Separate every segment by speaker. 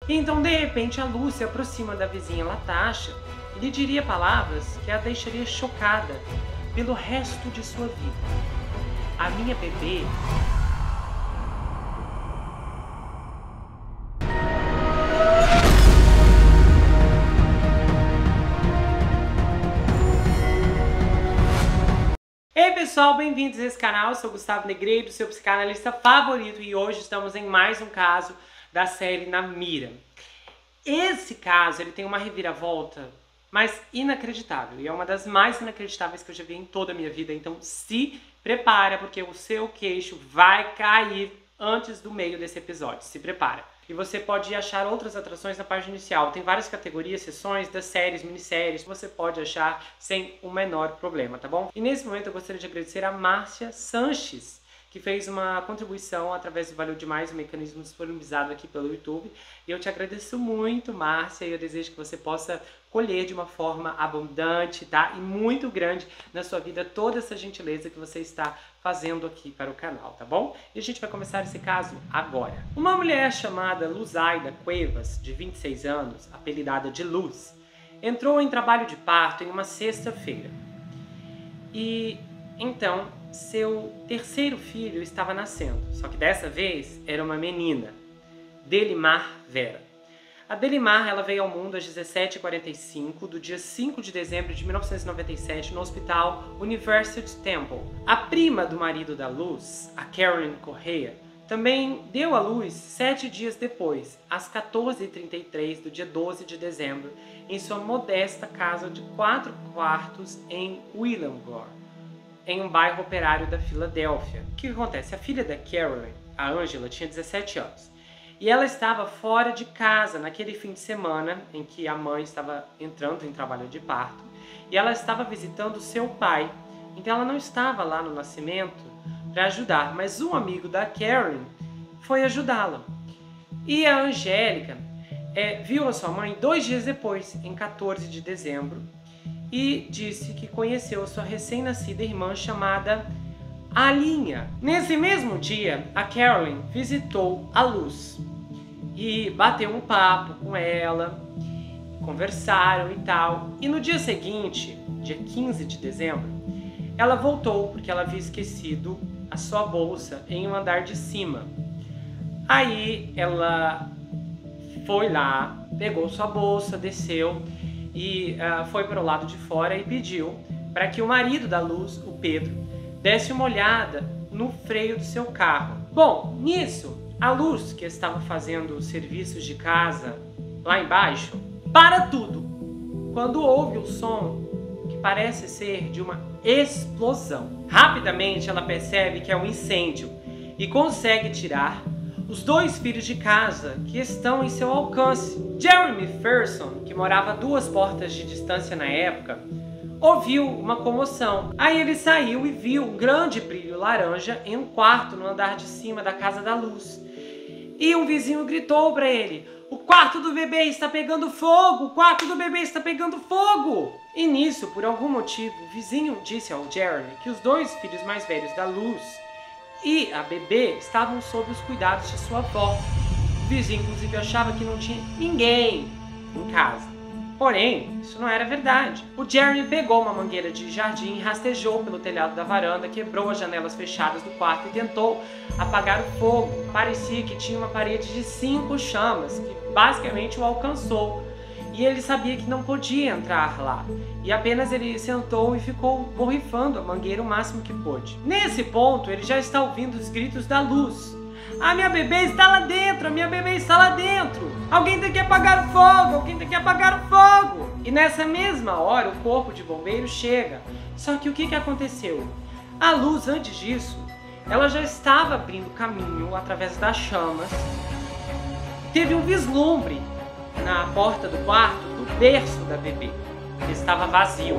Speaker 1: E então, de repente, a Luz se aproxima da vizinha Latasha e lhe diria palavras que a deixaria chocada pelo resto de sua vida. A minha bebê... Ei pessoal, bem-vindos a esse canal, eu sou Gustavo Negreiro, seu psicanalista favorito, e hoje estamos em mais um caso da série Na Mira. Esse caso, ele tem uma reviravolta, mas inacreditável, e é uma das mais inacreditáveis que eu já vi em toda a minha vida, então se prepara, porque o seu queixo vai cair antes do meio desse episódio, se prepara. E você pode achar outras atrações na página inicial. Tem várias categorias, seções das séries, minisséries, que você pode achar sem o menor problema, tá bom? E nesse momento eu gostaria de agradecer a Márcia Sanches, que fez uma contribuição através do Valeu Demais, um mecanismo disponibilizado aqui pelo YouTube. E eu te agradeço muito, Márcia, e eu desejo que você possa colher de uma forma abundante, tá? E muito grande na sua vida toda essa gentileza que você está fazendo aqui para o canal, tá bom? E a gente vai começar esse caso agora. Uma mulher chamada Luzaida Cuevas, de 26 anos, apelidada de Luz, entrou em trabalho de parto em uma sexta-feira. E então seu terceiro filho estava nascendo, só que dessa vez era uma menina, Delimar Vera. A Delimar, ela veio ao mundo às 17h45 do dia 5 de dezembro de 1997 no Hospital University Temple. A prima do marido da Luz, a Carolyn Correia, também deu à luz 7 dias depois, às 14h33 do dia 12 de dezembro, em sua modesta casa de 4 quartos em Williamsburg, em um bairro operário da Filadélfia. O que acontece? A filha da Carolyn, a Angela, tinha 17 anos. E ela estava fora de casa naquele fim de semana em que a mãe estava entrando em trabalho de parto. E ela estava visitando seu pai. Então ela não estava lá no nascimento para ajudar. Mas um amigo da Carolyn foi ajudá-la. E a Angélica viu a sua mãe 2 dias depois, em 14 de dezembro. E disse que conheceu a sua recém-nascida irmã chamada Alinha. Nesse mesmo dia, a Carolyn visitou a Luz e bateu um papo com ela, conversaram e tal. E no dia seguinte, dia 15 de dezembro, ela voltou porque ela havia esquecido a sua bolsa em um andar de cima. Aí ela foi lá, pegou sua bolsa, desceu e foi para o lado de fora e pediu para que o marido da Luz, o Pedro, desse uma olhada no freio do seu carro. Bom, nisso, a Luz, que estava fazendo os serviços de casa lá embaixo, para tudo quando ouve o som que parece ser de uma explosão. Rapidamente ela percebe que é um incêndio e consegue tirar os 2 filhos de casa que estão em seu alcance. Jeremy Ferguson, que morava a 2 portas de distância na época, ouviu uma comoção. Aí ele saiu e viu um grande brilho laranja em um quarto no andar de cima da casa da Luz. E um vizinho gritou para ele: "O quarto do bebê está pegando fogo! O quarto do bebê está pegando fogo!" E nisso, por algum motivo, o vizinho disse ao Jeremy que os 2 filhos mais velhos da Luz e a bebê estavam sob os cuidados de sua avó. O vizinho, inclusive, achava que não tinha ninguém em casa. Porém, isso não era verdade. O Jeremy pegou uma mangueira de jardim, rastejou pelo telhado da varanda, quebrou as janelas fechadas do quarto e tentou apagar o fogo. Parecia que tinha uma parede de 5 chamas, que basicamente o alcançou. E ele sabia que não podia entrar lá. E apenas ele sentou e ficou borrifando a mangueira o máximo que pôde. Nesse ponto, ele já está ouvindo os gritos da Luz. "A minha bebê está lá dentro! A minha bebê está lá dentro! Alguém tem que apagar o fogo! Alguém tem que apagar o fogo!" E nessa mesma hora, o corpo de bombeiro chega. Só que o que aconteceu? A Luz, antes disso, ela já estava abrindo caminho através das chamas. Teve um vislumbre na porta do quarto do berço da bebê, que estava vazio.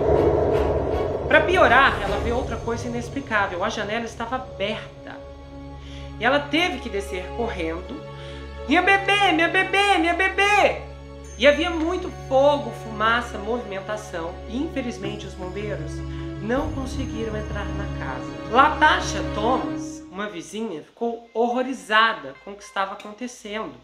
Speaker 1: Para piorar, ela vê outra coisa inexplicável. A janela estava aberta. E ela teve que descer correndo. "Minha bebê, minha bebê, minha bebê!" E havia muito fogo, fumaça, movimentação. E infelizmente os bombeiros não conseguiram entrar na casa. Latasha Thomas, uma vizinha, ficou horrorizada com o que estava acontecendo.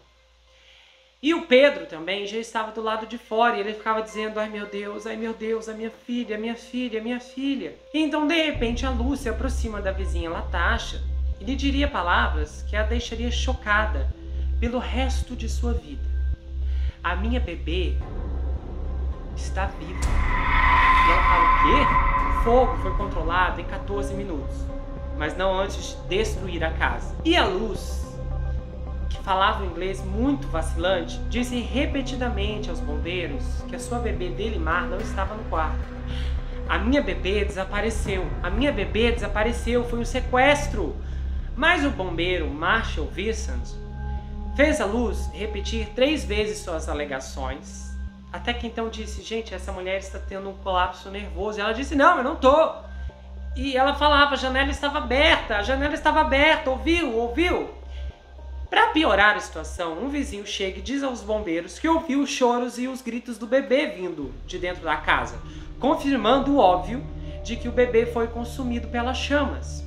Speaker 1: E o Pedro também já estava do lado de fora e ele ficava dizendo: ai meu Deus, a minha filha, a minha filha, a minha filha. E então de repente a Luz se aproxima da vizinha Latasha e lhe diria palavras que a deixaria chocada pelo resto de sua vida. A minha bebê está viva. E ela fala: o quê? O fogo foi controlado em 14 minutos, mas não antes de destruir a casa. E a Luz, que falava um inglês muito vacilante, disse repetidamente aos bombeiros que a sua bebê Delimar não estava no quarto. A minha bebê desapareceu. A minha bebê desapareceu. Foi um sequestro. Mas o bombeiro Marshall Vincent fez a Luz repetir 3 vezes suas alegações, até que então disse: gente, essa mulher está tendo um colapso nervoso. E ela disse: não, eu não tô. E ela falava: a janela estava aberta, ouviu? Para piorar a situação, um vizinho chega e diz aos bombeiros que ouviu os choros e os gritos do bebê vindo de dentro da casa, confirmando o óbvio de que o bebê foi consumido pelas chamas.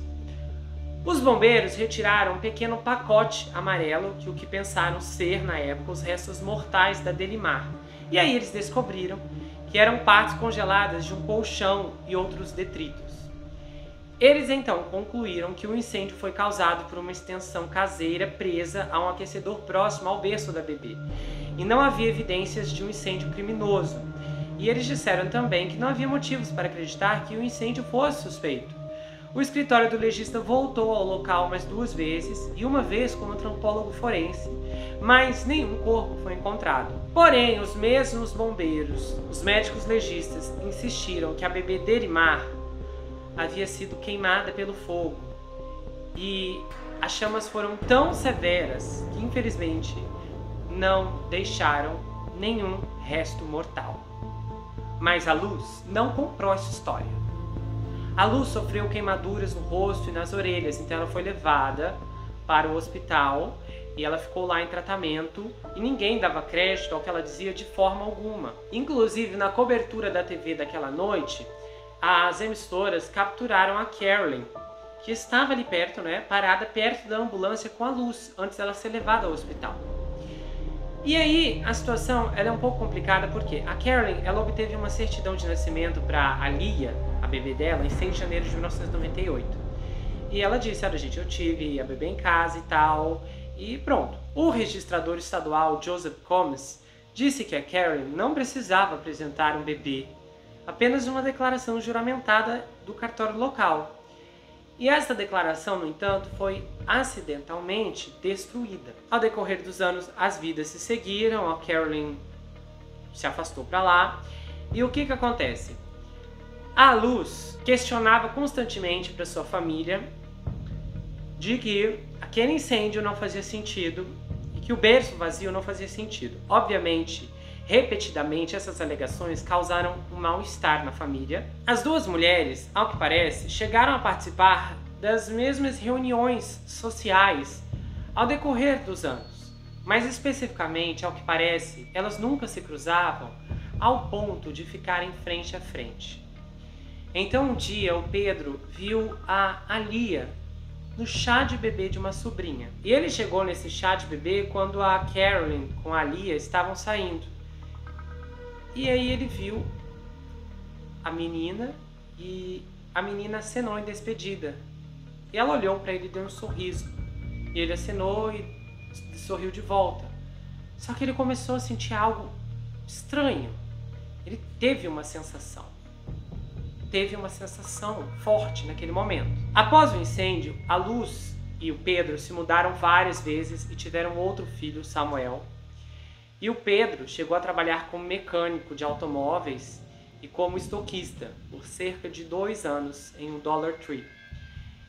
Speaker 1: Os bombeiros retiraram um pequeno pacote amarelo, que o que pensaram ser, na época, os restos mortais da Delimar. E aí eles descobriram que eram partes congeladas de um colchão e outros detritos. Eles então concluíram que o incêndio foi causado por uma extensão caseira presa a um aquecedor próximo ao berço da bebê. E não havia evidências de um incêndio criminoso. E eles disseram também que não havia motivos para acreditar que o incêndio fosse suspeito. O escritório do legista voltou ao local mais 2 vezes, e uma vez como antropólogo forense, mas nenhum corpo foi encontrado. Porém, os mesmos bombeiros, os médicos legistas, insistiram que a bebê Delimar havia sido queimada pelo fogo, e as chamas foram tão severas que infelizmente não deixaram nenhum resto mortal. Mas a Luz não comprou essa história. A Luz sofreu queimaduras no rosto e nas orelhas, então ela foi levada para o hospital e ela ficou lá em tratamento, e ninguém dava crédito ao que ela dizia de forma alguma. Inclusive, na cobertura da TV daquela noite, as emissoras capturaram a Carolyn, que estava ali perto, parada perto da ambulância com a Luz, antes dela ser levada ao hospital. E aí, a situação ela é um pouco complicada porque a Carolyn, ela obteve uma certidão de nascimento para a Lia, a bebê dela, em 6 de janeiro de 1998. E ela disse: olha gente, eu tive a bebê em casa e tal, e pronto. O registrador estadual, Joseph Combs, disse que a Carolyn não precisava apresentar um bebê, apenas uma declaração juramentada do cartório local. E essa declaração, no entanto, foi acidentalmente destruída. Ao decorrer dos anos, as vidas se seguiram, a Carolyn se afastou para lá. E o que acontece? A Luz questionava constantemente para sua família de que aquele incêndio não fazia sentido e que o berço vazio não fazia sentido. Obviamente, repetidamente, essas alegações causaram um mal-estar na família. As 2 mulheres, ao que parece, chegaram a participar das mesmas reuniões sociais ao decorrer dos anos. Mas especificamente, ao que parece, elas nunca se cruzavam ao ponto de ficarem frente a frente. Então um dia o Pedro viu a Lia no chá de bebê de uma sobrinha. E ele chegou nesse chá de bebê quando a Carolyn com a Lia estavam saindo. E aí ele viu a menina e a menina acenou em despedida. E ela olhou para ele e deu um sorriso. E ele acenou e sorriu de volta. Só que ele começou a sentir algo estranho. Ele teve uma sensação forte naquele momento. Após o incêndio, a Luz e o Pedro se mudaram várias vezes e tiveram outro filho, Samuel. E o Pedro chegou a trabalhar como mecânico de automóveis e como estoquista por cerca de 2 anos em um Dollar Tree.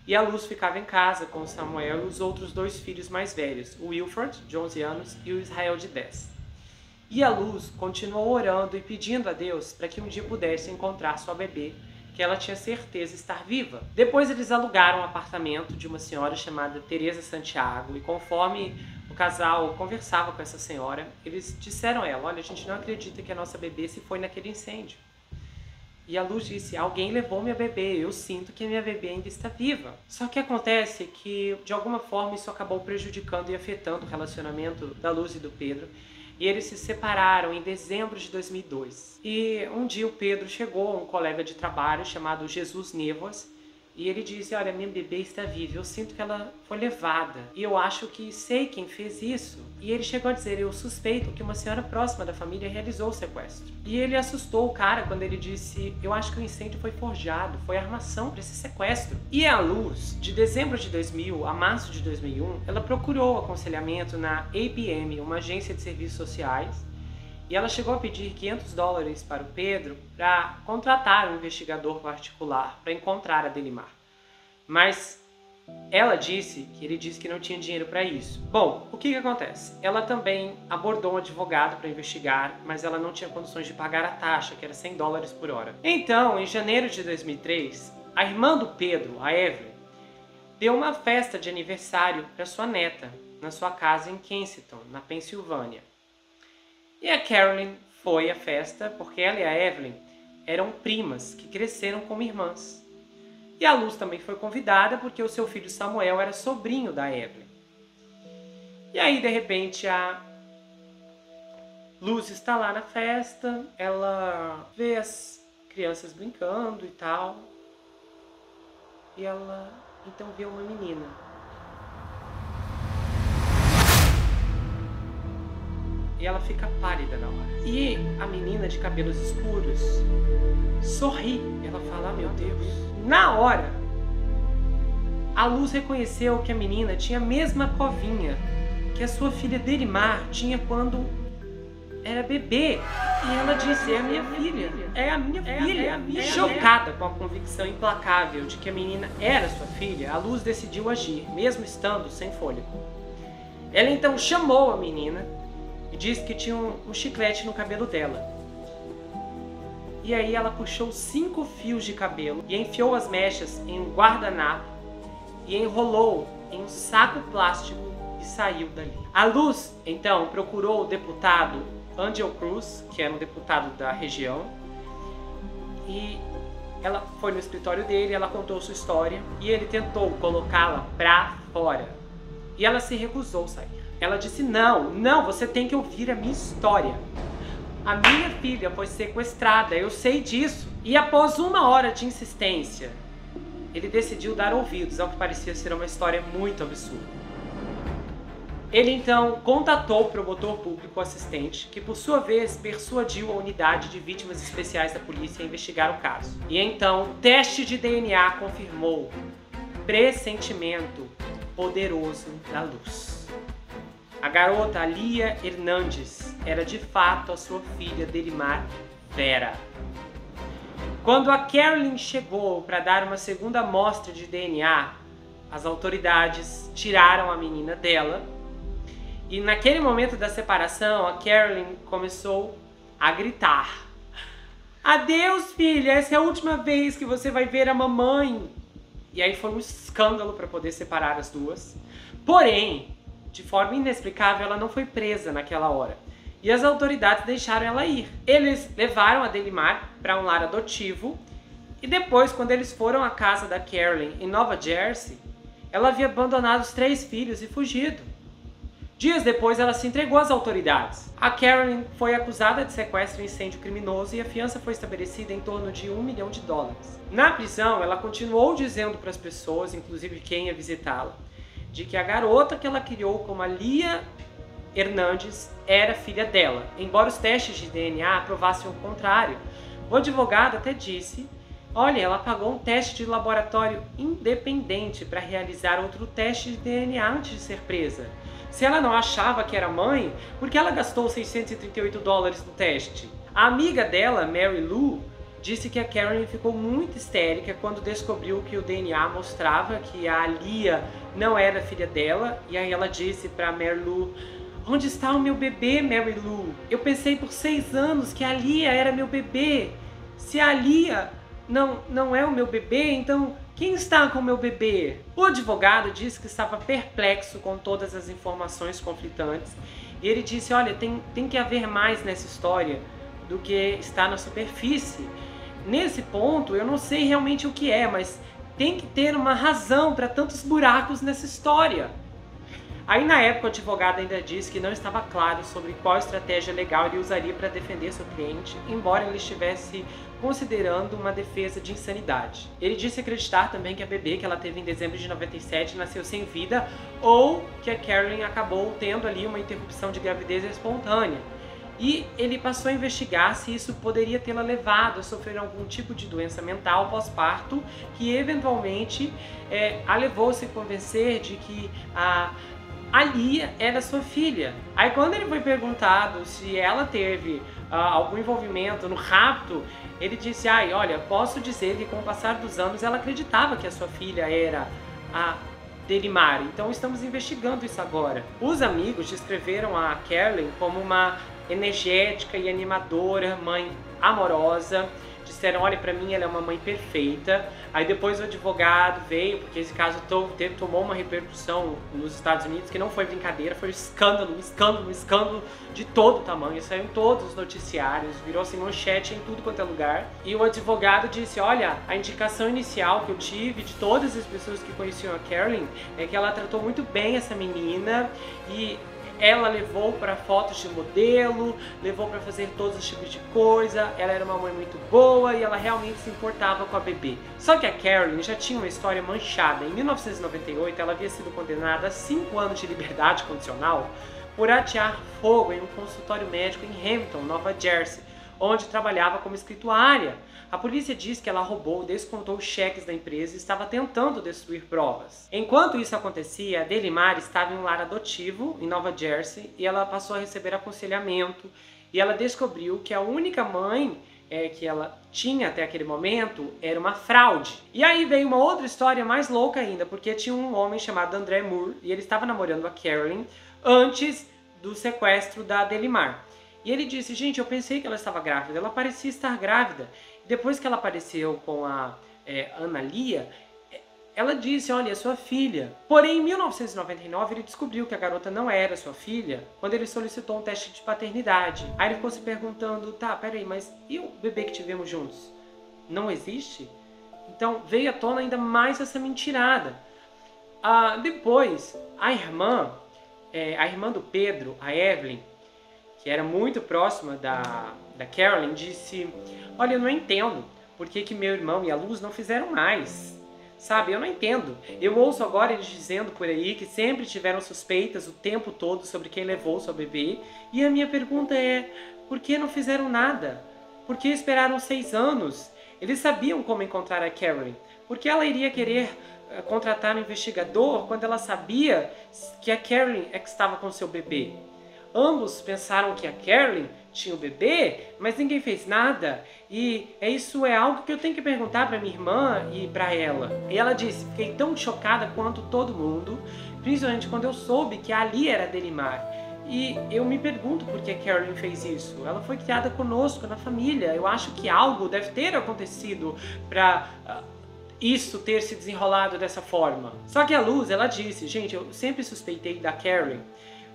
Speaker 1: E a Luz ficava em casa com o Samuel e os outros 2 filhos mais velhos, o Wilford, de 11 anos, e o Israel, de 10. E a Luz continuou orando e pedindo a Deus para que um dia pudesse encontrar sua bebê, que ela tinha certeza estar viva. Depois eles alugaram um apartamento de uma senhora chamada Teresa Santiago, e conforme o casal conversava com essa senhora, eles disseram a ela: olha, a gente não acredita que a nossa bebê se foi naquele incêndio. E a Luz disse: alguém levou minha bebê, eu sinto que a minha bebê ainda está viva. Só que acontece que, de alguma forma, isso acabou prejudicando e afetando o relacionamento da Luz e do Pedro. e eles se separaram em dezembro de 2002. E um dia o Pedro chegou, um colega de trabalho chamado Jesus Nevas, e ele disse: olha, minha bebê está viva, eu sinto que ela foi levada, e eu acho que sei quem fez isso. E ele chegou a dizer: eu suspeito que uma senhora próxima da família realizou o sequestro. E ele assustou o cara quando ele disse: eu acho que o incêndio foi forjado, foi armação para esse sequestro. E a Luz, de dezembro de 2000 a março de 2001, ela procurou aconselhamento na ABM, uma agência de serviços sociais, e ela chegou a pedir $500 para o Pedro para contratar um investigador particular para encontrar a Delimar. Mas ela disse que ele disse que não tinha dinheiro para isso. Bom, o que acontece? Ela também abordou um advogado para investigar, mas ela não tinha condições de pagar a taxa, que era $100 por hora. Então, em janeiro de 2003, a irmã do Pedro, a Evelyn, deu uma festa de aniversário para sua neta, na sua casa em Kensington, na Pensilvânia. E a Carolyn foi à festa porque ela e a Evelyn eram primas que cresceram como irmãs. E a Luz também foi convidada porque o seu filho Samuel era sobrinho da Evelyn. E aí, de repente, a Luz está lá na festa, ela vê as crianças brincando e tal. E ela então vê uma menina. E ela fica pálida na hora. E a menina de cabelos escuros sorri. Ela fala: ah, meu Deus. Na hora, a Luz reconheceu que a menina tinha a mesma covinha que a sua filha Delimar tinha quando era bebê. E ela disse: é a minha filha. É a minha filha. Chocada com a convicção implacável de que a menina era sua filha, a Luz decidiu agir, mesmo estando sem fôlego. Ela então chamou a menina e disse que tinha um chiclete no cabelo dela. E aí ela puxou 5 fios de cabelo e enfiou as mechas em um guardanapo e enrolou em um saco plástico e saiu dali. A Luz, então, procurou o deputado Angel Cruz, que era um deputado da região, e ela foi no escritório dele, ela contou sua história e ele tentou colocá-la pra fora. E ela se recusou a sair. Ela disse: não, você tem que ouvir a minha história. A minha filha foi sequestrada, eu sei disso. E após 1 hora de insistência, ele decidiu dar ouvidos ao que parecia ser uma história muito absurda. Ele então contatou o promotor público assistente, que por sua vez persuadiu a unidade de vítimas especiais da polícia a investigar o caso. E então o teste de DNA confirmou o pressentimento poderoso da Luz. A garota Lia Hernandes era de fato a sua filha Delimar Vera. Quando a Carolyn chegou para dar uma segunda amostra de DNA, as autoridades tiraram a menina dela. E naquele momento da separação, a Carolyn começou a gritar: adeus, filha, essa é a última vez que você vai ver a mamãe. E aí foi um escândalo para poder separar as duas. Porém, de forma inexplicável, ela não foi presa naquela hora. E as autoridades deixaram ela ir. Eles levaram a Delimar para um lar adotivo. E depois, quando eles foram à casa da Carolyn em Nova Jersey, ela havia abandonado os 3 filhos e fugido. Dias depois, ela se entregou às autoridades. A Carolyn foi acusada de sequestro e incêndio criminoso e a fiança foi estabelecida em torno de $1 milhão. Na prisão, ela continuou dizendo para as pessoas, inclusive quem ia visitá-la, de que a garota que ela criou como a Lia Hernandes era filha dela, embora os testes de DNA provassem o contrário. O advogado até disse: olha, ela pagou um teste de laboratório independente para realizar outro teste de DNA antes de ser presa. Se ela não achava que era mãe, por que ela gastou $638 no teste? A amiga dela, Mary Lou, disse que a Carolyn ficou muito histérica quando descobriu que o DNA mostrava que a Lia não era filha dela. E aí ela disse para Mary Lou: onde está o meu bebê, Mary Lou? Eu pensei por 6 anos que a Lia era meu bebê. Se a Lia não é o meu bebê, então quem está com o meu bebê? O advogado disse que estava perplexo com todas as informações conflitantes. E ele disse: olha, tem que haver mais nessa história do que está na superfície. Nesse ponto, eu não sei realmente o que é, mas tem que ter uma razão para tantos buracos nessa história. Aí na época o advogado ainda disse que não estava claro sobre qual estratégia legal ele usaria para defender seu cliente, embora ele estivesse considerando uma defesa de insanidade. Ele disse acreditar também que a bebê que ela teve em dezembro de 97 nasceu sem vida, ou que a Carolyn acabou tendo ali uma interrupção de gravidez espontânea. E ele passou a investigar se isso poderia tê-la levado a sofrer algum tipo de doença mental pós-parto, que eventualmente a levou a se convencer de que a Lia era sua filha. Aí quando ele foi perguntado se ela teve algum envolvimento no rapto, ele disse, olha, posso dizer que com o passar dos anos ela acreditava que a sua filha era a Delimar, então estamos investigando isso agora. Os amigos descreveram a Carolyn como uma energética e animadora, mãe amorosa. Disseram, olha, pra mim ela é uma mãe perfeita. Aí depois o advogado veio, porque esse caso tomou uma repercussão nos Estados Unidos que não foi brincadeira, foi um escândalo de todo tamanho. Saiu em todos os noticiários, virou assim manchete em tudo quanto é lugar. E o advogado disse, olha, a indicação inicial que eu tive de todas as pessoas que conheciam a Carolyn é que ela tratou muito bem essa menina e ela levou para fotos de modelo, levou para fazer todos os tipos de coisa, ela era uma mãe muito boa e ela realmente se importava com a bebê. Só que a Carolyn já tinha uma história manchada. Em 1998, ela havia sido condenada a 5 anos de liberdade condicional por atear fogo em um consultório médico em Hampton, Nova Jersey, onde trabalhava como escrituária. A polícia diz que ela roubou, descontou os cheques da empresa e estava tentando destruir provas. Enquanto isso acontecia, a Delimar estava em um lar adotivo em Nova Jersey e ela passou a receber aconselhamento e ela descobriu que a única mãe que ela tinha até aquele momento era uma fraude. E aí veio uma outra história mais louca ainda, porque tinha um homem chamado André Moore e ele estava namorando a Carolyn antes do sequestro da Delimar. E ele disse, gente, eu pensei que ela estava grávida, ela parecia estar grávida. Depois que ela apareceu com a Ana Lia, ela disse, olha, é sua filha. Porém, em 1999, ele descobriu que a garota não era sua filha quando ele solicitou um teste de paternidade. Aí ele ficou se perguntando, tá, peraí, mas e o bebê que tivemos juntos? Não existe? Então veio à tona ainda mais essa mentirada. Depois, a irmã do Pedro, a Evelyn, que era muito próxima da Carolyn, disse, olha, eu não entendo por que meu irmão e a Luz não fizeram mais. Sabe, eu não entendo. Eu ouço agora eles dizendo por aí que sempre tiveram suspeitas o tempo todo sobre quem levou sua bebê. E a minha pergunta é, por que não fizeram nada? Por que esperaram 6 anos? Eles sabiam como encontrar a Carolyn. Por que ela iria querer contratar um investigador quando ela sabia que a Carolyn é que estava com seu bebê? Ambos pensaram que a Carolyn tinha o bebê, mas ninguém fez nada. E isso é algo que eu tenho que perguntar para minha irmã e para ela. E ela disse, fiquei tão chocada quanto todo mundo, principalmente quando eu soube que a Lia era Delimar. E eu me pergunto por que a Carolyn fez isso. Ela foi criada conosco, na família. Eu acho que algo deve ter acontecido para isso ter se desenrolado dessa forma. Só que a Luz, ela disse, gente, eu sempre suspeitei da Carolyn,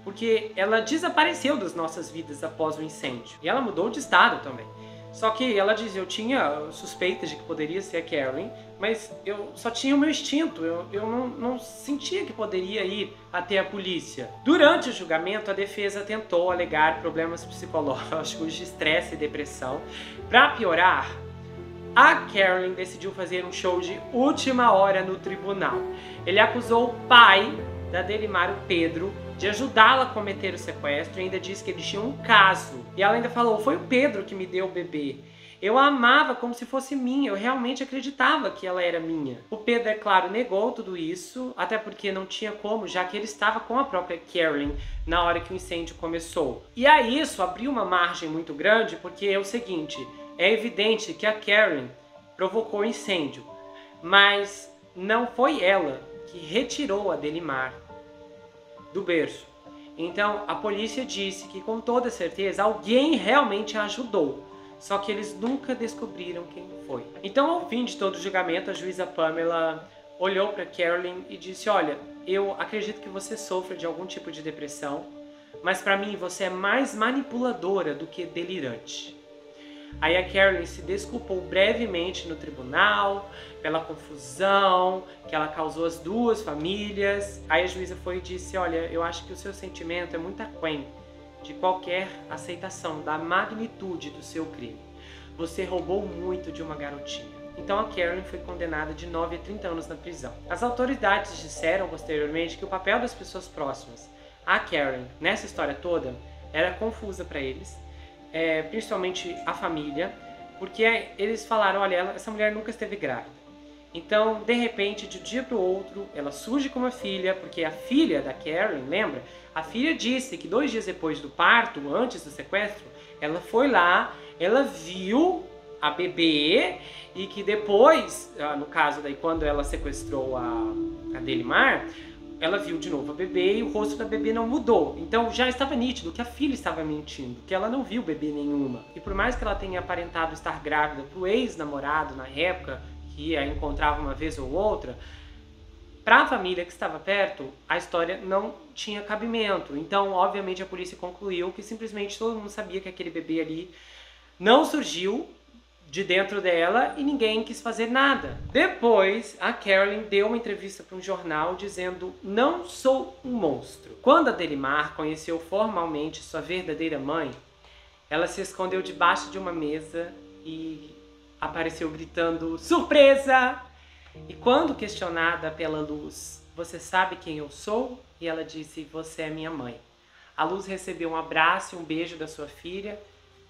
Speaker 1: porque ela desapareceu das nossas vidas após o incêndio. E ela mudou de estado também. Só que ela diz, eu tinha suspeitas de que poderia ser a Carolyn, mas eu só tinha o meu instinto, eu não sentia que poderia ir até a polícia. Durante o julgamento, a defesa tentou alegar problemas psicológicos, de estresse e depressão. Para piorar, a Carolyn decidiu fazer um show de última hora no tribunal. Ele acusou o pai da Delimar, o Pedro, de ajudá-la a cometer o sequestro e ainda disse que eles tinham um caso. E ela ainda falou, foi o Pedro que me deu o bebê. Eu a amava como se fosse minha, eu realmente acreditava que ela era minha. O Pedro, é claro, negou tudo isso, até porque não tinha como, já que ele estava com a própria Carolyn na hora que o incêndio começou. E aí isso abriu uma margem muito grande, porque é o seguinte, é evidente que a Carolyn provocou o incêndio, mas não foi ela que retirou a Delimar do berço. Então a polícia disse que com toda certeza alguém realmente a ajudou, só que eles nunca descobriram quem foi. Então ao fim de todo o julgamento, a juíza Pamela olhou para Carolyn e disse, olha, eu acredito que você sofra de algum tipo de depressão, mas para mim você é mais manipuladora do que delirante. Aí a Carolyn se desculpou brevemente no tribunal pela confusão que ela causou às duas famílias. Aí a juíza foi e disse: olha, eu acho que o seu sentimento é muito aquém de qualquer aceitação da magnitude do seu crime. Você roubou muito de uma garotinha. Então a Carolyn foi condenada de 9 a 30 anos na prisão. As autoridades disseram posteriormente que o papel das pessoas próximas a Carolyn nessa história toda era confusa para eles, principalmente a família, porque eles falaram: olha, essa mulher nunca esteve grávida. Então, de repente, de um dia para o outro, ela surge com uma filha, porque a filha da Carolyn, lembra? A filha disse que 2 dias depois do parto, antes do sequestro, ela foi lá, ela viu a bebê e que depois, no caso daí quando ela sequestrou a Delimar, ela viu de novo a bebê e o rosto da bebê não mudou. Então já estava nítido que a filha estava mentindo, que ela não viu bebê nenhuma. E por mais que ela tenha aparentado estar grávida pro ex-namorado na época, que a encontrava uma vez ou outra, para a família que estava perto, a história não tinha cabimento. Então, obviamente, a polícia concluiu que simplesmente todo mundo sabia que aquele bebê ali não surgiu de dentro dela e ninguém quis fazer nada. Depois, a Carolyn deu uma entrevista para um jornal dizendo: não sou um monstro. Quando a Delimar conheceu formalmente sua verdadeira mãe, ela se escondeu debaixo de uma mesa e apareceu gritando: surpresa! E quando questionada pela Luz: você sabe quem eu sou? E ela disse: você é minha mãe. A Luz recebeu um abraço e um beijo da sua filha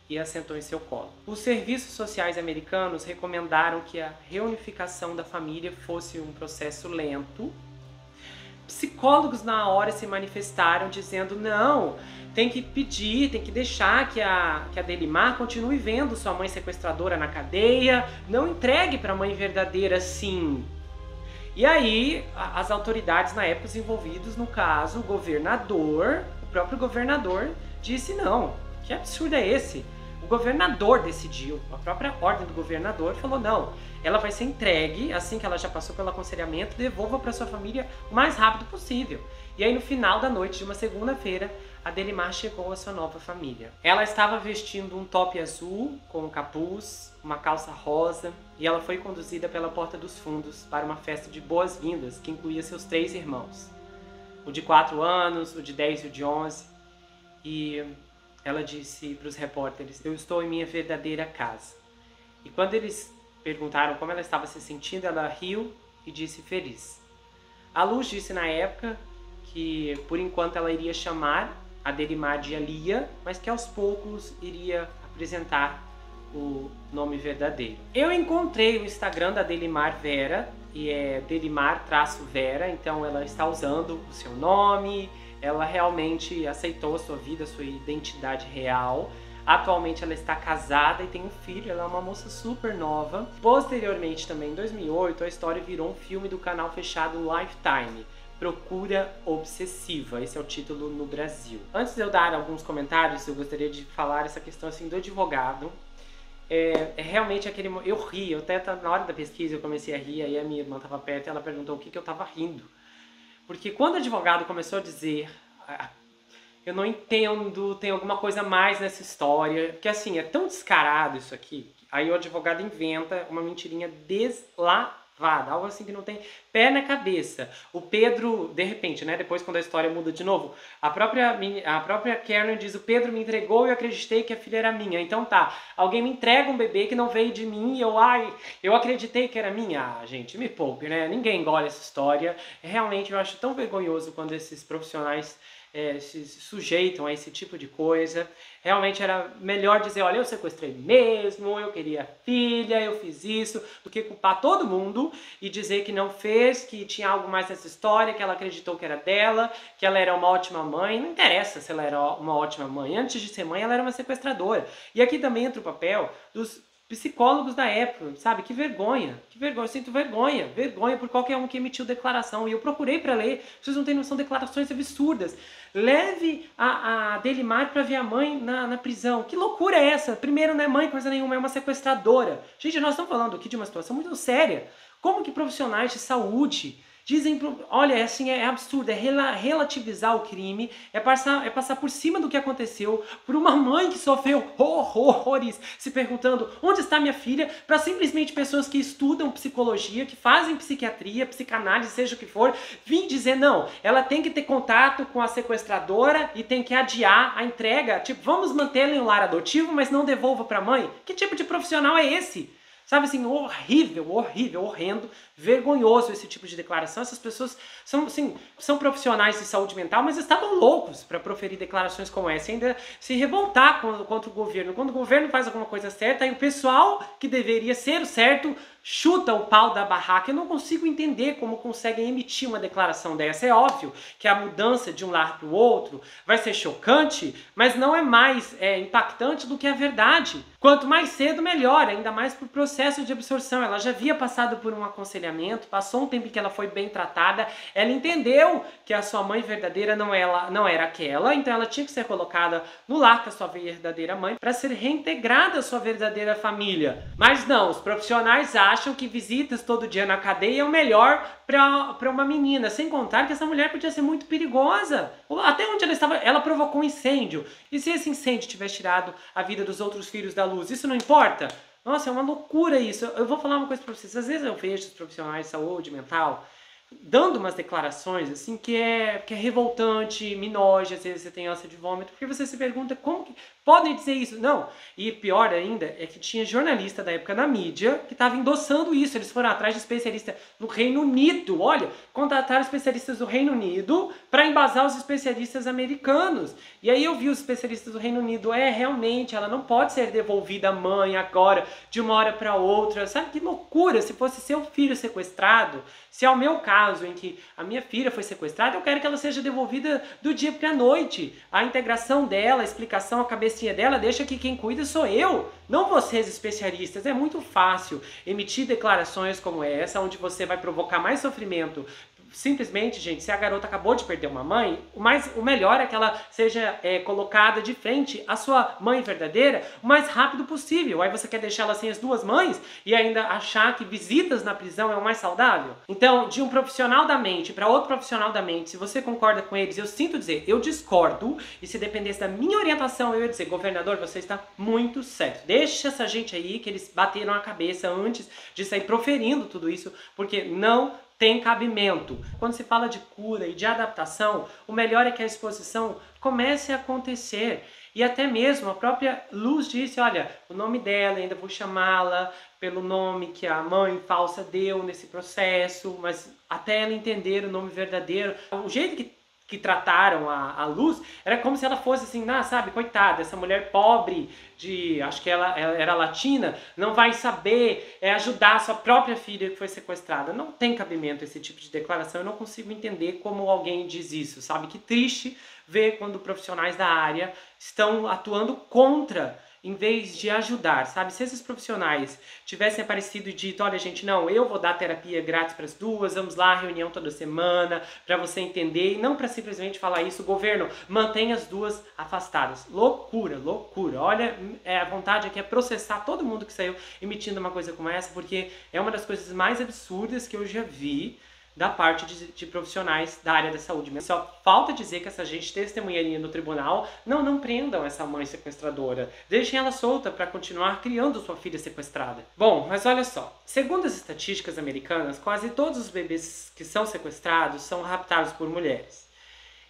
Speaker 1: e a sentou em seu colo. Os serviços sociais americanos recomendaram que a reunificação da família fosse um processo lento. Psicólogos na hora se manifestaram dizendo: não, tem que pedir, tem que deixar que a Delimar continue vendo sua mãe sequestradora na cadeia, não entregue para a mãe verdadeira assim. E aí, as autoridades na época, os envolvidos no caso, o próprio governador, disse: não, que absurdo é esse? O governador decidiu, a própria ordem do governador falou: não, ela vai ser entregue assim que ela já passou pelo aconselhamento, devolva para sua família o mais rápido possível. E aí no final da noite de uma segunda-feira, a Delimar chegou à sua nova família. Ela estava vestindo um top azul com um capuz, uma calça rosa, e ela foi conduzida pela porta dos fundos para uma festa de boas-vindas que incluía seus 3 irmãos. O de 4 anos, o de 10 e o de 11. E ela disse para os repórteres: eu estou em minha verdadeira casa. E quando eles perguntaram como ela estava se sentindo, ela riu e disse: feliz. A Luz disse na época que por enquanto ela iria chamar a Delimar de Alia, mas que aos poucos iria apresentar o nome verdadeiro. Eu encontrei o Instagram da Delimar Vera, e é Delimar-Vera, então ela está usando o seu nome. Ela realmente aceitou a sua vida, a sua identidade real. Atualmente ela está casada e tem um filho, ela é uma moça super nova. Posteriormente, também em 2008, a história virou um filme do canal fechado Lifetime, Procura Obsessiva. Esse é o título no Brasil. Antes de eu dar alguns comentários, eu gostaria de falar essa questão assim do advogado. Realmente aquele... Eu ri, eu até na hora da pesquisa eu comecei a rir, aí a minha irmã estava perto e ela perguntou o que eu estava rindo. Porque quando o advogado começou a dizer: eu não entendo, tem alguma coisa mais nessa história, porque assim, é tão descarado isso aqui, aí o advogado inventa uma mentirinha deslavada, algo assim que não tem pé na cabeça. O Pedro, de repente, né, depois quando a história muda de novo, a própria Carolyn diz: o Pedro me entregou e eu acreditei que a filha era minha. Então tá, alguém me entrega um bebê que não veio de mim e eu acreditei que era minha. Gente, me poupe, né? Ninguém engole essa história. Realmente eu acho tão vergonhoso quando esses profissionais se sujeitam a esse tipo de coisa. Realmente era melhor dizer: olha, eu sequestrei mesmo, eu queria filha, eu fiz isso, do que culpar todo mundo e dizer que não fez, que tinha algo mais nessa história, que ela acreditou que era dela, que ela era uma ótima mãe. Não interessa se ela era uma ótima mãe. Antes de ser mãe, ela era uma sequestradora. E aqui também entra o papel dos psicólogos da época, sabe? Que vergonha, eu sinto vergonha por qualquer um que emitiu declaração. E eu procurei para ler, vocês não têm noção, declarações absurdas. Leve a Delimar para ver a mãe na prisão. Que loucura é essa? Primeiro, não é mãe coisa nenhuma, é uma sequestradora. Gente, nós estamos falando aqui de uma situação muito séria. Como que profissionais de saúde Dizem, olha, é assim, é absurdo, é relativizar o crime, é passar por cima do que aconteceu, por uma mãe que sofreu horrores, se perguntando onde está minha filha, para simplesmente pessoas que estudam psicologia, que fazem psiquiatria, psicanálise, seja o que for, vir dizer, não, ela tem que ter contato com a sequestradora e tem que adiar a entrega, tipo, vamos mantê-la em um lar adotivo, mas não devolva para a mãe? Que tipo de profissional é esse? Sabe assim, horrível, horrendo, vergonhoso esse tipo de declaração. Essas pessoas são profissionais de saúde mental, mas estavam loucos para proferir declarações como essa e ainda se revoltar contra o governo. Quando o governo faz alguma coisa certa, aí o pessoal que deveria ser o certo chuta o pau da barraca. Eu não consigo entender como conseguem emitir uma declaração dessa. É óbvio que a mudança de um lar para o outro vai ser chocante, mas não é mais impactante do que a verdade. Quanto mais cedo, melhor, ainda mais para o processo de absorção. Ela já havia passado por um aconselhamento, passou um tempo em que ela foi bem tratada, ela entendeu que a sua mãe verdadeira não era aquela, então ela tinha que ser colocada no lar com a sua verdadeira mãe para ser reintegrada à sua verdadeira família. Mas não, os profissionais acham que visitas todo dia na cadeia é o melhor para uma menina, sem contar que essa mulher podia ser muito perigosa. Até onde ela estava, ela provocou um incêndio. E se esse incêndio tivesse tirado a vida dos outros filhos da Luz, isso não importa? Nossa, é uma loucura isso. Eu vou falar uma coisa para vocês. Às vezes eu vejo os profissionais de saúde mental dando umas declarações assim que é revoltante, me noja, às vezes você tem ânsia de vômito, porque você se pergunta como que podem dizer isso? Não. E pior ainda é que tinha jornalista da época na mídia que estava endossando isso. Eles foram atrás de especialistas no Reino Unido. Olha, contrataram especialistas do Reino Unido para embasar os especialistas americanos. E aí eu vi os especialistas do Reino Unido, realmente, ela não pode ser devolvida à mãe agora, de uma hora para outra. Sabe que loucura? Se fosse seu filho sequestrado, se é o meu caso em que a minha filha foi sequestrada, eu quero que ela seja devolvida do dia para a noite. A integração dela, a explicação, a cabecinha dela, deixa que quem cuida sou eu, não vocês especialistas. É muito fácil emitir declarações como essa, onde você vai provocar mais sofrimento. Simplesmente, gente, se a garota acabou de perder uma mãe, o melhor é que ela seja colocada de frente à sua mãe verdadeira o mais rápido possível. Aí você quer deixar ela sem as duas mães e ainda achar que visitas na prisão é o mais saudável? Então, de um profissional da mente para outro profissional da mente, se você concorda com eles, eu sinto dizer, eu discordo, e se dependesse da minha orientação, eu ia dizer, governador, você está muito certo. Deixa essa gente aí que eles bateram a cabeça antes de sair proferindo tudo isso, porque não tem cabimento. Quando se fala de cura e de adaptação, o melhor é que a exposição comece a acontecer. E até mesmo a própria Luz disse, olha, o nome dela, ainda vou chamá-la pelo nome que a mãe falsa deu nesse processo, mas até ela entender o nome verdadeiro, o jeito que trataram a Luz, era como se ela fosse assim, sabe, coitada, essa mulher pobre, acho que ela era latina, não vai saber ajudar a sua própria filha que foi sequestrada. Não tem cabimento esse tipo de declaração, eu não consigo entender como alguém diz isso, sabe? Que triste ver quando profissionais da área estão atuando contra, em vez de ajudar, sabe? Se esses profissionais tivessem aparecido e dito, olha gente, não, eu vou dar terapia grátis para as duas, vamos lá, reunião toda semana, para você entender, e não para simplesmente falar isso, governo, mantenha as duas afastadas. Loucura, loucura. Olha, a vontade aqui é processar todo mundo que saiu emitindo uma coisa como essa, porque é uma das coisas mais absurdas que eu já vi da parte de profissionais da área da saúde. Só falta dizer que essa gente testemunharia no tribunal, não prendam essa mãe sequestradora, deixem ela solta para continuar criando sua filha sequestrada. Bom, mas olha só, segundo as estatísticas americanas, quase todos os bebês que são sequestrados são raptados por mulheres.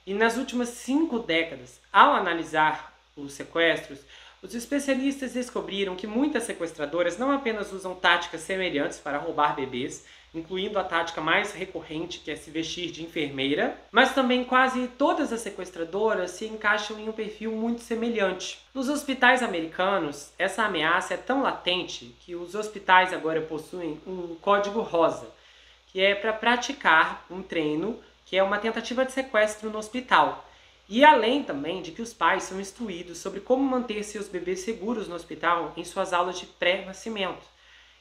Speaker 1: E nas últimas 5 décadas, ao analisar os sequestros, os especialistas descobriram que muitas sequestradoras não apenas usam táticas semelhantes para roubar bebês, incluindo a tática mais recorrente, que é se vestir de enfermeira, mas também quase todas as sequestradoras se encaixam em um perfil muito semelhante. Nos hospitais americanos, essa ameaça é tão latente que os hospitais agora possuem um código rosa, que é para praticar um treino que é uma tentativa de sequestro no hospital. E além também de que os pais são instruídos sobre como manter seus bebês seguros no hospital em suas aulas de pré-nascimento.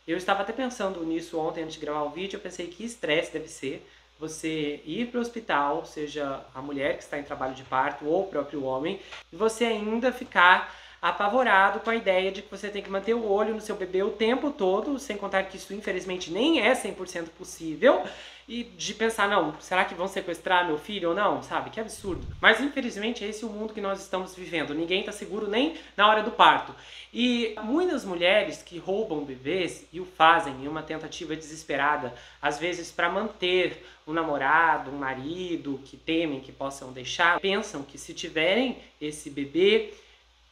Speaker 1: Eu estava até pensando nisso ontem antes de gravar o vídeo, eu pensei que estresse deve ser você ir para o hospital, seja a mulher que está em trabalho de parto ou o próprio homem, e você ainda ficar apavorado com a ideia de que você tem que manter o olho no seu bebê o tempo todo, sem contar que isso infelizmente nem é 100% possível, e de pensar, não, será que vão sequestrar meu filho ou não? Sabe? Que absurdo. Mas infelizmente é esse o mundo que nós estamos vivendo. Ninguém está seguro nem na hora do parto. E muitas mulheres que roubam bebês e o fazem em uma tentativa desesperada, às vezes para manter um namorado, um marido que temem que possam deixar, pensam que se tiverem esse bebê,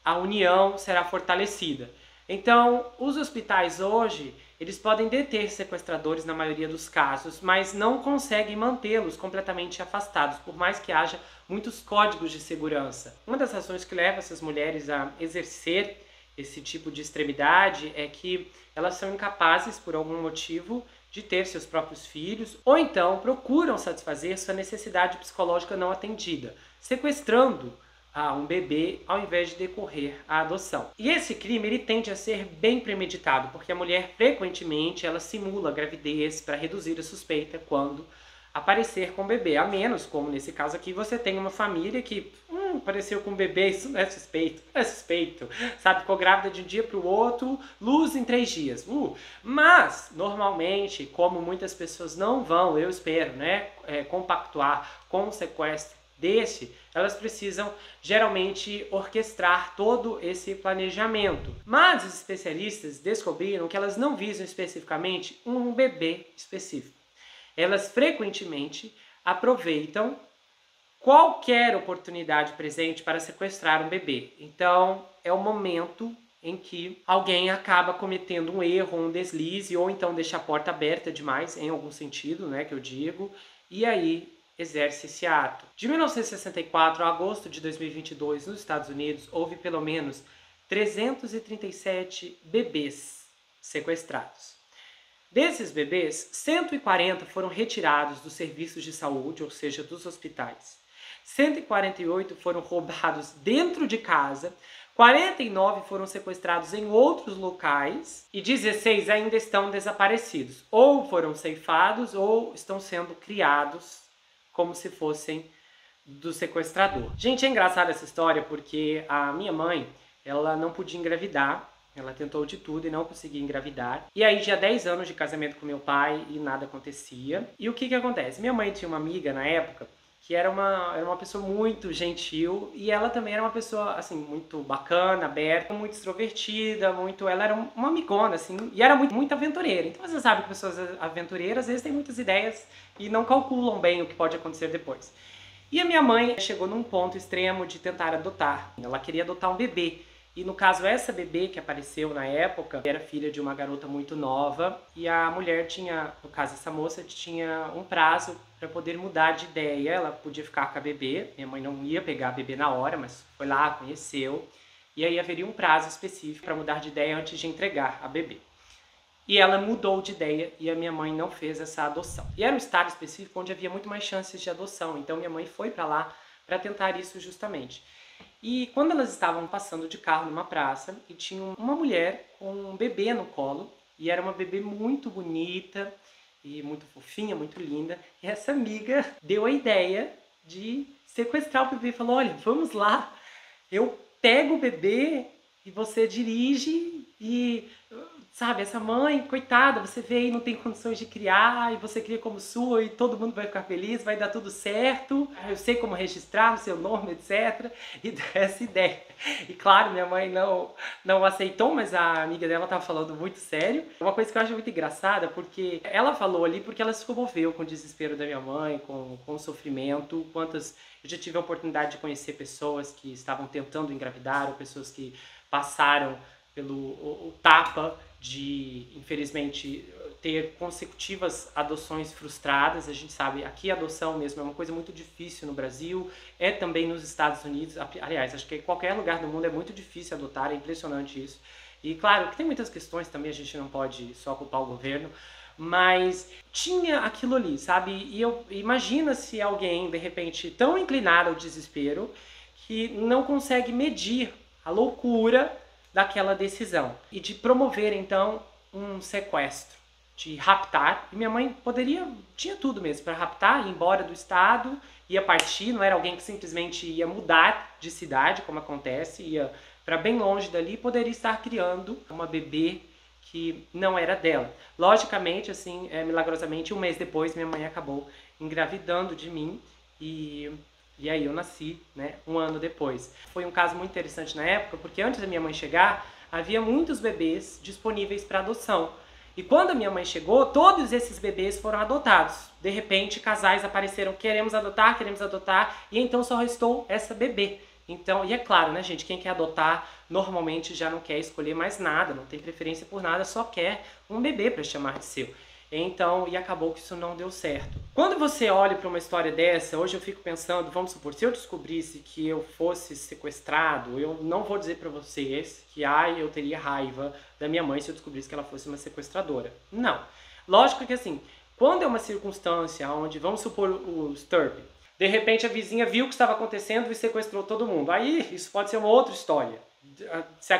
Speaker 1: a união será fortalecida. Então, os hospitais hoje, eles podem deter sequestradores na maioria dos casos, mas não conseguem mantê-los completamente afastados, por mais que haja muitos códigos de segurança. Uma das razões que leva essas mulheres a exercer esse tipo de extremidade é que elas são incapazes, por algum motivo, de ter seus próprios filhos, ou então procuram satisfazer sua necessidade psicológica não atendida, sequestrando um bebê ao invés de decorrer a adoção. E esse crime ele tende a ser bem premeditado, porque a mulher frequentemente ela simula a gravidez para reduzir a suspeita quando aparecer com o bebê, a menos, como nesse caso aqui, você tem uma família que apareceu com um bebê, isso não é suspeito, não é suspeito, sabe, ficou grávida de um dia para o outro, luz em 3 dias. Mas, normalmente, como muitas pessoas não vão, eu espero, né, compactuar com o sequestro desse, elas precisam geralmente orquestrar todo esse planejamento. Mas os especialistas descobriram que elas não visam especificamente um bebê específico. Elas frequentemente aproveitam qualquer oportunidade presente para sequestrar um bebê. Então, é o momento em que alguém acaba cometendo um erro, um deslize, ou então deixa a porta aberta demais, em algum sentido, né, que eu digo, e aí exerce esse ato. De 1964 a agosto de 2022, nos Estados Unidos, houve pelo menos 337 bebês sequestrados. Desses bebês, 140 foram retirados dos serviços de saúde, ou seja, dos hospitais. 148 foram roubados dentro de casa, 49 foram sequestrados em outros locais e 16 ainda estão desaparecidos. Ou foram ceifados ou estão sendo criados como se fossem do sequestrador. Gente, é engraçada essa história porque a minha mãe, ela não podia engravidar. Ela tentou de tudo e não conseguia engravidar. E aí tinha 10 anos de casamento com meu pai e nada acontecia. E o que acontece? Minha mãe tinha uma amiga na época que era uma pessoa muito gentil e ela também era uma pessoa, assim, muito bacana, aberta, muito extrovertida, ela era uma amigona, assim, e era muito aventureira. Então você sabe que pessoas aventureiras às vezes têm muitas ideias e não calculam bem o que pode acontecer depois. E a minha mãe chegou num ponto extremo de tentar adotar. Ela queria adotar um bebê. E no caso, essa bebê que apareceu na época era filha de uma garota muito nova e a mulher tinha, no caso essa moça, tinha um prazo para poder mudar de ideia. Ela podia ficar com a bebê, minha mãe não ia pegar a bebê na hora, mas foi lá, conheceu. E aí haveria um prazo específico para mudar de ideia antes de entregar a bebê. E ela mudou de ideia e a minha mãe não fez essa adoção. E era um estado específico onde havia muito mais chances de adoção, então minha mãe foi para lá para tentar isso justamente. E quando elas estavam passando de carro numa praça e tinha uma mulher com um bebê no colo, e era uma bebê muito bonita e muito fofinha, muito linda, e essa amiga deu a ideia de sequestrar o bebê e falou: olha, vamos lá, eu pego o bebê e você dirige e, sabe, essa mãe, coitada, você vê e não tem condições de criar, e você cria como sua, e todo mundo vai ficar feliz, vai dar tudo certo, eu sei como registrar o seu nome, etc. E dessa ideia. E claro, minha mãe não aceitou, mas a amiga dela estava falando muito sério. Uma coisa que eu acho muito engraçada, porque ela falou ali porque ela se comoveu com o desespero da minha mãe, com o sofrimento. Eu já tive a oportunidade de conhecer pessoas que estavam tentando engravidar, ou pessoas que passaram pelo tapa de, infelizmente, ter consecutivas adoções frustradas. A gente sabe, aqui a adoção mesmo é uma coisa muito difícil no Brasil, é também nos Estados Unidos, aliás, acho que em qualquer lugar do mundo é muito difícil adotar, é impressionante isso. E claro, que tem muitas questões também, a gente não pode só culpar o governo, mas tinha aquilo ali, sabe? E imagina se alguém, de repente, tão inclinado ao desespero, que não consegue medir a loucura daquela decisão e de promover então um sequestro, de raptar. E minha mãe tinha tudo mesmo para raptar, ir embora do estado, ia partir, não era alguém que simplesmente ia mudar de cidade, como acontece, ia para bem longe dali, poderia estar criando uma bebê que não era dela. Logicamente, assim, milagrosamente, um mês depois, minha mãe acabou engravidando de mim e aí eu nasci, né, um ano depois. Foi um caso muito interessante na época, porque antes da minha mãe chegar, havia muitos bebês disponíveis para adoção. E quando a minha mãe chegou, todos esses bebês foram adotados. De repente, casais apareceram, queremos adotar, e então só restou essa bebê. Então, e é claro, né, gente, quem quer adotar normalmente já não quer escolher mais nada, não tem preferência por nada, só quer um bebê para chamar de seu. Então, e acabou que isso não deu certo. Quando você olha para uma história dessa, hoje eu fico pensando, vamos supor, se eu descobrisse que eu fosse sequestrado, eu não vou dizer para vocês que eu teria raiva da minha mãe se eu descobrisse que ela fosse uma sequestradora. Não. Lógico que assim, quando é uma circunstância onde, vamos supor o Sturp, de repente a vizinha viu o que estava acontecendo e sequestrou todo mundo. Aí isso pode ser uma outra história. Se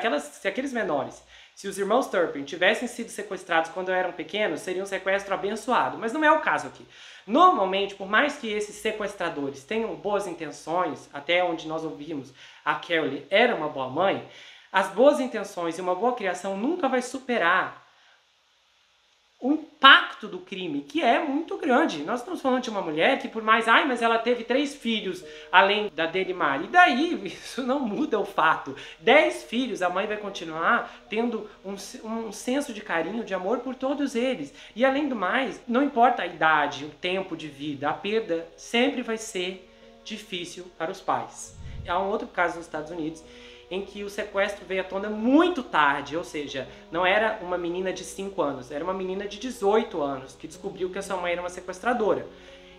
Speaker 1: aqueles menores, se os irmãos Turpin tivessem sido sequestrados quando eram pequenos, seria um sequestro abençoado. Mas não é o caso aqui. Normalmente, por mais que esses sequestradores tenham boas intenções, até onde nós ouvimos a Carole era uma boa mãe, as boas intenções e uma boa criação nunca vai superar o impacto do crime, que é muito grande. Nós estamos falando de uma mulher que por mais, mas ela teve 3 filhos, além da dele, Mari. E daí, isso não muda o fato. 10 filhos, a mãe vai continuar tendo um senso de carinho, de amor por todos eles. E além do mais, não importa a idade, o tempo de vida, a perda sempre vai ser difícil para os pais. Há um outro caso nos Estados Unidos, em que o sequestro veio à tona muito tarde, ou seja, não era uma menina de 5 anos, era uma menina de 18 anos que descobriu que a sua mãe era uma sequestradora.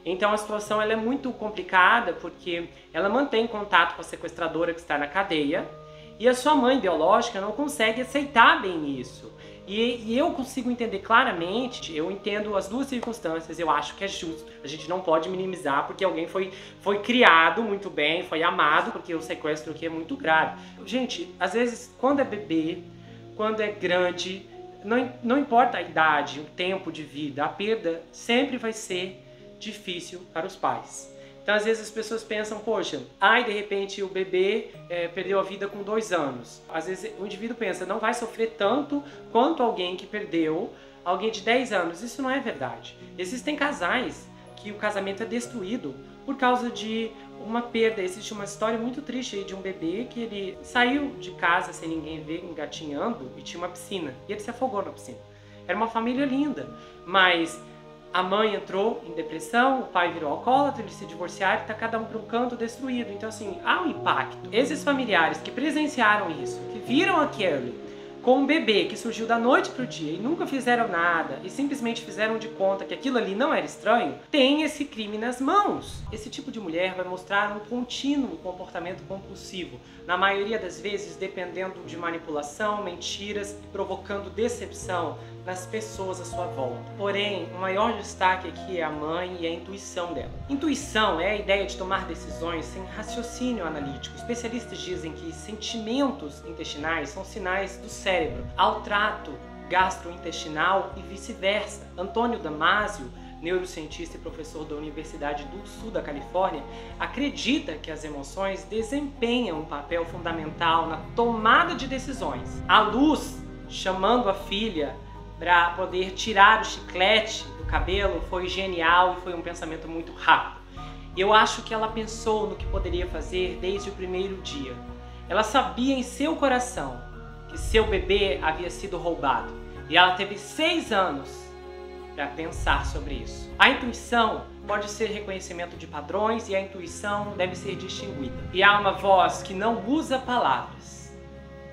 Speaker 1: Então a situação ela é muito complicada porque ela mantém contato com a sequestradora que está na cadeia e a sua mãe biológica não consegue aceitar bem isso. E eu consigo entender claramente, eu entendo as duas circunstâncias, eu acho que é justo. A gente não pode minimizar porque alguém foi criado muito bem, foi amado, porque o sequestro aqui é muito grave. Gente, às vezes quando é bebê, quando é grande, não importa a idade, o tempo de vida, a perda sempre vai ser difícil para os pais. Então, às vezes as pessoas pensam, poxa, de repente o bebê perdeu a vida com 2 anos. Às vezes o indivíduo pensa, não vai sofrer tanto quanto alguém que perdeu alguém de 10 anos. Isso não é verdade. Existem casais que o casamento é destruído por causa de uma perda. Existe uma história muito triste aí de um bebê que ele saiu de casa sem ninguém ver, engatinhando, e tinha uma piscina. E ele se afogou na piscina. Era uma família linda, mas a mãe entrou em depressão, o pai virou alcoólatra, eles se divorciaram e está cada um para um canto destruído. Então, assim, há um impacto. Esses familiares que presenciaram isso, que viram a Carole com um bebê que surgiu da noite para o dia e nunca fizeram nada e simplesmente fizeram de conta que aquilo ali não era estranho, tem esse crime nas mãos. Esse tipo de mulher vai mostrar um contínuo comportamento compulsivo, na maioria das vezes dependendo de manipulação, mentiras e provocando decepção nas pessoas à sua volta. Porém, o maior destaque aqui é a mãe e a intuição dela. Intuição é a ideia de tomar decisões sem raciocínio analítico. Especialistas dizem que sentimentos intestinais são sinais do cérebro ao trato gastrointestinal e vice-versa. Antônio Damasio, neurocientista e professor da Universidade do Sul da Califórnia, acredita que as emoções desempenham um papel fundamental na tomada de decisões. A Luz, chamando a filha para poder tirar o chiclete do cabelo, foi genial e foi um pensamento muito rápido. Eu acho que ela pensou no que poderia fazer desde o primeiro dia. Ela sabia em seu coração que seu bebê havia sido roubado e ela teve 6 anos para pensar sobre isso. A intuição pode ser reconhecimento de padrões e a intuição deve ser distinguida. E há uma voz que não usa palavras,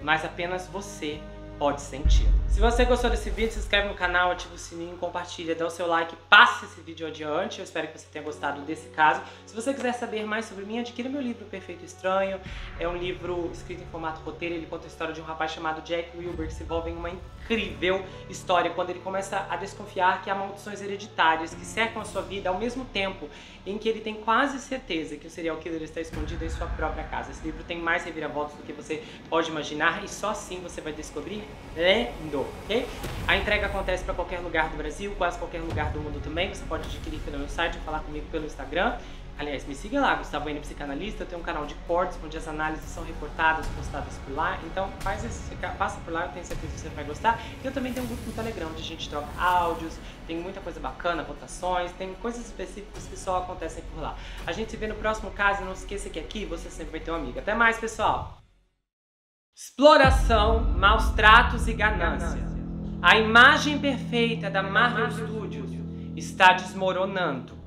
Speaker 1: mas apenas você pode sentir. Se você gostou desse vídeo, se inscreve no canal, ativa o sininho, compartilha, dá o seu like, passe esse vídeo adiante. Eu espero que você tenha gostado desse caso. Se você quiser saber mais sobre mim, adquira meu livro Perfeito Estranho. É um livro escrito em formato roteiro. Ele conta a história de um rapaz chamado Jack Wilbur que se envolve em uma incrível história quando ele começa a desconfiar que há maldições hereditárias que cercam a sua vida ao mesmo tempo em que ele tem quase certeza que o serial killer está escondido em sua própria casa. Esse livro tem mais reviravoltas do que você pode imaginar e só assim você vai descobrir lendo, ok? A entrega acontece para qualquer lugar do Brasil, quase qualquer lugar do mundo também. Você pode adquirir pelo meu site ou falar comigo pelo Instagram. Aliás, me siga lá, Gustavo N Psicanalista, eu tenho um canal de cortes onde as análises são recortadas, postadas por lá, então passa por lá, eu tenho certeza que você vai gostar. E eu também tenho um grupo no Telegram onde a gente troca áudios, tem muita coisa bacana, votações, tem coisas específicas que só acontecem por lá. A gente se vê no próximo caso e não esqueça que aqui você sempre vai ter um amigo. Até mais, pessoal! Exploração, maus tratos e ganância. A imagem perfeita da Marvel Studios está desmoronando.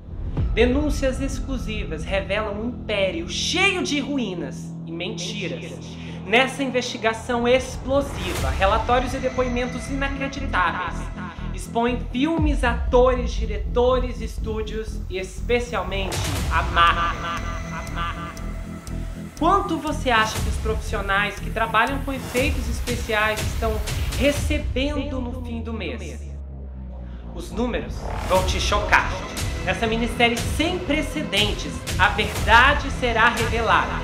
Speaker 1: Denúncias exclusivas revelam um império cheio de ruínas e mentiras. Nessa investigação explosiva, relatórios e depoimentos inacreditáveis expõem filmes, atores, diretores, estúdios e especialmente a Marvel. Quanto você acha que os profissionais que trabalham com efeitos especiais estão recebendo no fim do mês? Os números vão te chocar. Nessa minissérie sem precedentes, a verdade será revelada.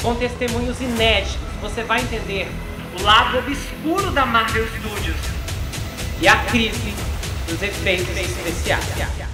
Speaker 1: Com testemunhos inéditos, você vai entender o lado obscuro da Marvel Studios e a crise dos efeitos especiais.